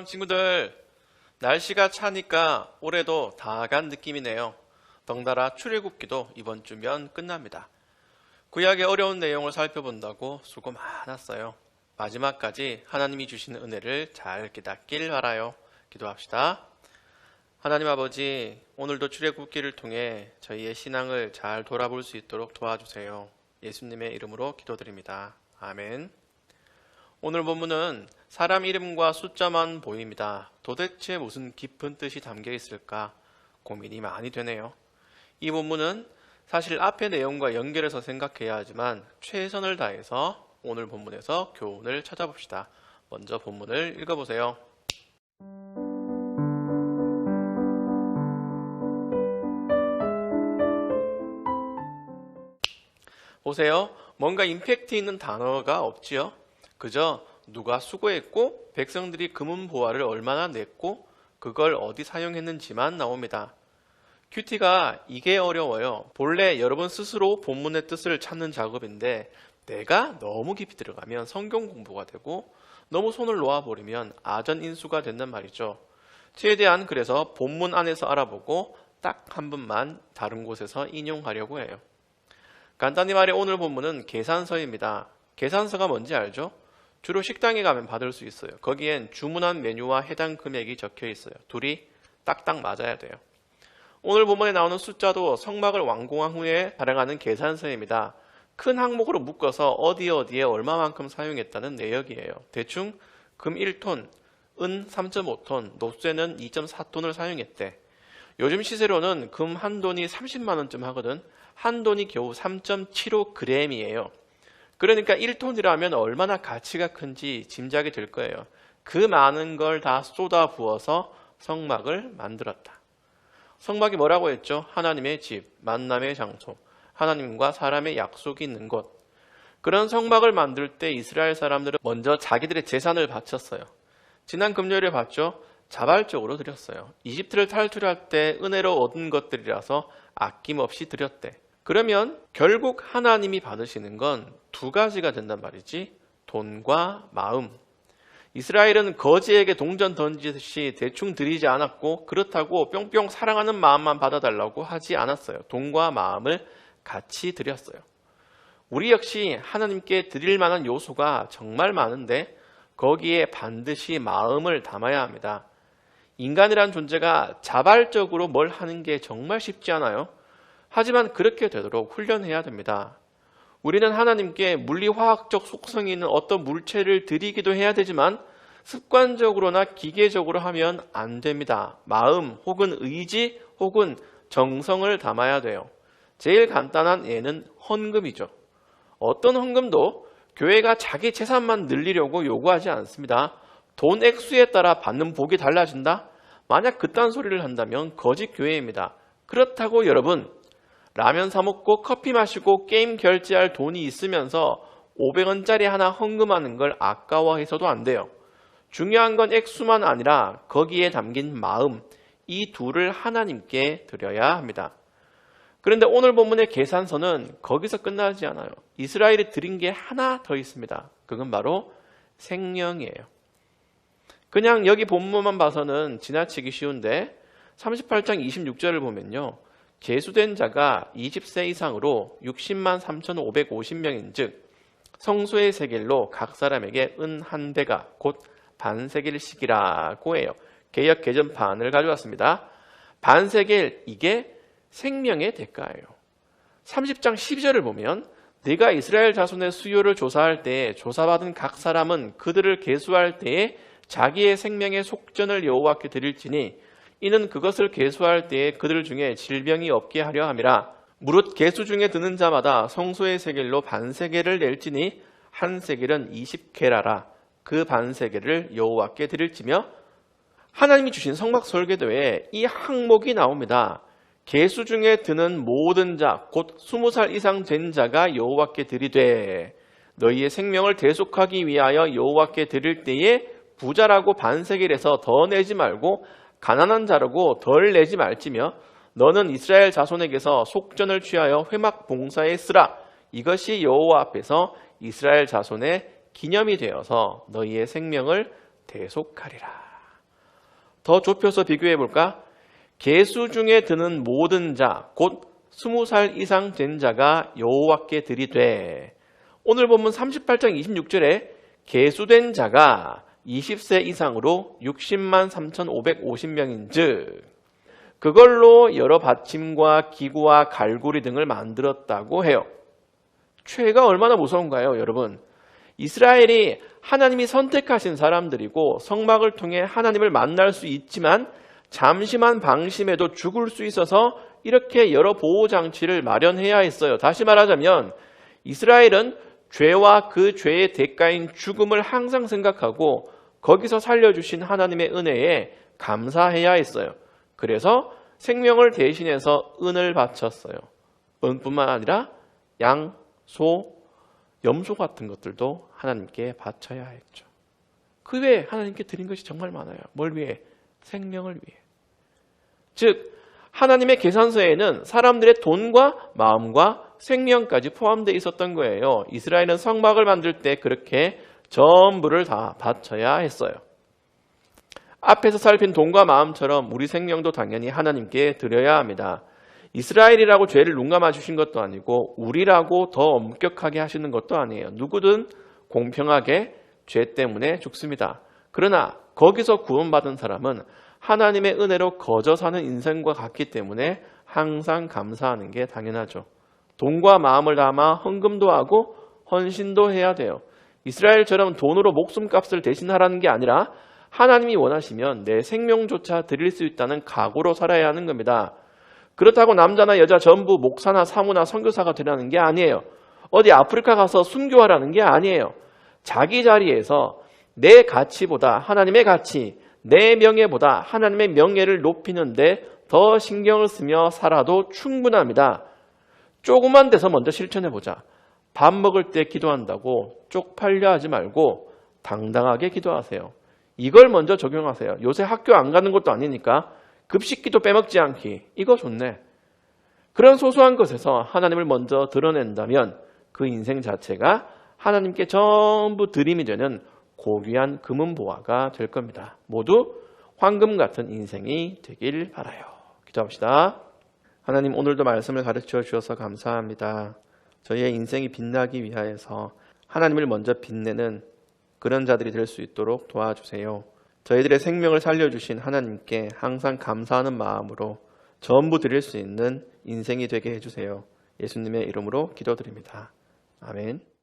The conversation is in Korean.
안녕 친구들. 날씨가 차니까 올해도 다 간 느낌이네요. 덩달아 출애굽기도 이번 주면 끝납니다. 구약의 어려운 내용을 살펴본다고 수고 많았어요. 마지막까지 하나님이 주시는 은혜를 잘 깨닫길 바라요. 기도합시다. 하나님 아버지, 오늘도 출애굽기를 통해 저희의 신앙을 잘 돌아볼 수 있도록 도와주세요. 예수님의 이름으로 기도드립니다. 아멘. 오늘 본문은 사람 이름과 숫자만 보입니다. 도대체 무슨 깊은 뜻이 담겨 있을까 고민이 많이 되네요. 이 본문은 사실 앞의 내용과 연결해서 생각해야 하지만 최선을 다해서 오늘 본문에서 교훈을 찾아봅시다. 먼저 본문을 읽어보세요. 보세요. 뭔가 임팩트 있는 단어가 없지요? 그저 누가 수고했고 백성들이 금은 보화를 얼마나 냈고 그걸 어디 사용했는지만 나옵니다. 큐티가 이게 어려워요. 본래 여러분 스스로 본문의 뜻을 찾는 작업인데 내가 너무 깊이 들어가면 성경 공부가 되고 너무 손을 놓아버리면 아전인수가 된단 말이죠. 최대한 그래서 본문 안에서 알아보고 딱 한 번만 다른 곳에서 인용하려고 해요. 간단히 말해 오늘 본문은 계산서입니다. 계산서가 뭔지 알죠? 주로 식당에 가면 받을 수 있어요. 거기엔 주문한 메뉴와 해당 금액이 적혀 있어요. 둘이 딱딱 맞아야 돼요. 오늘 본문에 나오는 숫자도 성막을 완공한 후에 발행하는 계산서입니다. 큰 항목으로 묶어서 어디에 얼마만큼 사용했다는 내역이에요. 대충 금 1톤, 은 3.5톤, 녹쇠는 2.4톤을 사용했대. 요즘 시세로는 금 한 돈이 30만 원쯤 하거든. 한 돈이 겨우 3.75g이에요. 그러니까 1톤이라면 얼마나 가치가 큰지 짐작이 될 거예요. 그 많은 걸 다 쏟아 부어서 성막을 만들었다. 성막이 뭐라고 했죠? 하나님의 집, 만남의 장소, 하나님과 사람의 약속이 있는 곳. 그런 성막을 만들 때 이스라엘 사람들은 먼저 자기들의 재산을 바쳤어요. 지난 금요일에 봤죠? 자발적으로 드렸어요. 이집트를 탈출할 때 은혜로 얻은 것들이라서 아낌없이 드렸대. 그러면 결국 하나님이 받으시는 건 두 가지가 된단 말이지. 돈과 마음. 이스라엘은 거지에게 동전 던지듯이 대충 드리지 않았고 그렇다고 뿅뿅 사랑하는 마음만 받아달라고 하지 않았어요. 돈과 마음을 같이 드렸어요. 우리 역시 하나님께 드릴 만한 요소가 정말 많은데 거기에 반드시 마음을 담아야 합니다. 인간이란 존재가 자발적으로 뭘 하는 게 정말 쉽지 않아요. 하지만 그렇게 되도록 훈련해야 됩니다. 우리는 하나님께 물리화학적 속성이 있는 어떤 물체를 드리기도 해야 되지만 습관적으로나 기계적으로 하면 안 됩니다. 마음 혹은 의지 혹은 정성을 담아야 돼요. 제일 간단한 예는 헌금이죠. 어떤 헌금도 교회가 자기 재산만 늘리려고 요구하지 않습니다. 돈 액수에 따라 받는 복이 달라진다? 만약 그딴 소리를 한다면 거짓 교회입니다. 그렇다고 여러분, 라면 사 먹고 커피 마시고 게임 결제할 돈이 있으면서 500원짜리 하나 헌금하는 걸 아까워해서도 안 돼요. 중요한 건 액수만 아니라 거기에 담긴 마음, 이 둘을 하나님께 드려야 합니다. 그런데 오늘 본문의 계산서는 거기서 끝나지 않아요. 이스라엘이 드린 게 하나 더 있습니다. 그건 바로 생명이에요. 그냥 여기 본문만 봐서는 지나치기 쉬운데 38장 26절을 보면요. 계수된 자가 20세 이상으로 60만 3,550명인 즉 성소의 세겔로 각 사람에게 은 한 대가 곧 반세겔씩이라고 해요. 개역 개정판을 가져왔습니다. 반세겔, 이게 생명의 대가예요. 30장 12절을 보면 네가 이스라엘 자손의 수요를 조사할 때에 조사받은 각 사람은 그들을 계수할 때에 자기의 생명의 속전을 여호와께 드릴지니 이는 그것을 계수할 때에 그들 중에 질병이 없게 하려 함이라. 무릇 계수 중에 드는 자마다 성소의 세겔로 반세겔을 낼지니 한 세겔은 20게라라. 그 반세겔을 여호와께 드릴지며. 하나님이 주신 성막 설계도에 이 항목이 나옵니다. 계수 중에 드는 모든 자, 곧 20살 이상 된 자가 여호와께 드리되 너희의 생명을 대속하기 위하여 여호와께 드릴 때에 부자라고 반세겔에서 더 내지 말고 가난한 자라고 덜 내지 말지며 너는 이스라엘 자손에게서 속전을 취하여 회막 봉사에 쓰라. 이것이 여호와 앞에서 이스라엘 자손의 기념이 되어서 너희의 생명을 대속하리라. 더 좁혀서 비교해 볼까? 계수 중에 드는 모든 자, 곧 20살 이상 된 자가 여호와께 드리되. 오늘 본문 38장 26절에 계수된 자가 20세 이상으로 60만 3,550명인 즉 그걸로 여러 받침과 기구와 갈고리 등을 만들었다고 해요. 죄가 얼마나 무서운가요, 여러분? 이스라엘이 하나님이 선택하신 사람들이고 성막을 통해 하나님을 만날 수 있지만 잠시만 방심해도 죽을 수 있어서 이렇게 여러 보호장치를 마련해야 했어요. 다시 말하자면 이스라엘은 죄와 그 죄의 대가인 죽음을 항상 생각하고 거기서 살려주신 하나님의 은혜에 감사해야 했어요. 그래서 생명을 대신해서 은을 바쳤어요. 은뿐만 아니라 양, 소, 염소 같은 것들도 하나님께 바쳐야 했죠. 그 외에 하나님께 드린 것이 정말 많아요. 뭘 위해? 생명을 위해. 즉 하나님의 계산서에는 사람들의 돈과 마음과 생명까지 포함되어 있었던 거예요. 이스라엘은 성막을 만들 때 그렇게 전부를 다 바쳐야 했어요. 앞에서 살핀 돈과 마음처럼 우리 생명도 당연히 하나님께 드려야 합니다. 이스라엘이라고 죄를 눈 감아 주신 것도 아니고 우리라고 더 엄격하게 하시는 것도 아니에요. 누구든 공평하게 죄 때문에 죽습니다. 그러나 거기서 구원받은 사람은 하나님의 은혜로 거저 사는 인생과 같기 때문에 항상 감사하는 게 당연하죠. 돈과 마음을 담아 헌금도 하고 헌신도 해야 돼요. 이스라엘처럼 돈으로 목숨값을 대신하라는 게 아니라 하나님이 원하시면 내 생명조차 드릴 수 있다는 각오로 살아야 하는 겁니다. 그렇다고 남자나 여자 전부 목사나 사무나 선교사가 되라는 게 아니에요. 어디 아프리카 가서 순교하라는 게 아니에요. 자기 자리에서 내 가치보다 하나님의 가치, 내 명예보다 하나님의 명예를 높이는데 더 신경을 쓰며 살아도 충분합니다. 조그만 데서 먼저 실천해보자. 밥 먹을 때 기도한다고 쪽팔려 하지 말고 당당하게 기도하세요. 이걸 먼저 적용하세요. 요새 학교 안 가는 것도 아니니까 급식기도 빼먹지 않기. 이거 좋네. 그런 소소한 것에서 하나님을 먼저 드러낸다면 그 인생 자체가 하나님께 전부 드림이 되는 고귀한 금은보화가 될 겁니다. 모두 황금 같은 인생이 되길 바라요. 기도합시다. 하나님, 오늘도 말씀을 가르쳐 주셔서 감사합니다. 저희의 인생이 빛나기 위하여서 하나님을 먼저 빛내는 그런 자들이 될 수 있도록 도와주세요. 저희들의 생명을 살려주신 하나님께 항상 감사하는 마음으로 전부 드릴 수 있는 인생이 되게 해주세요. 예수님의 이름으로 기도드립니다. 아멘.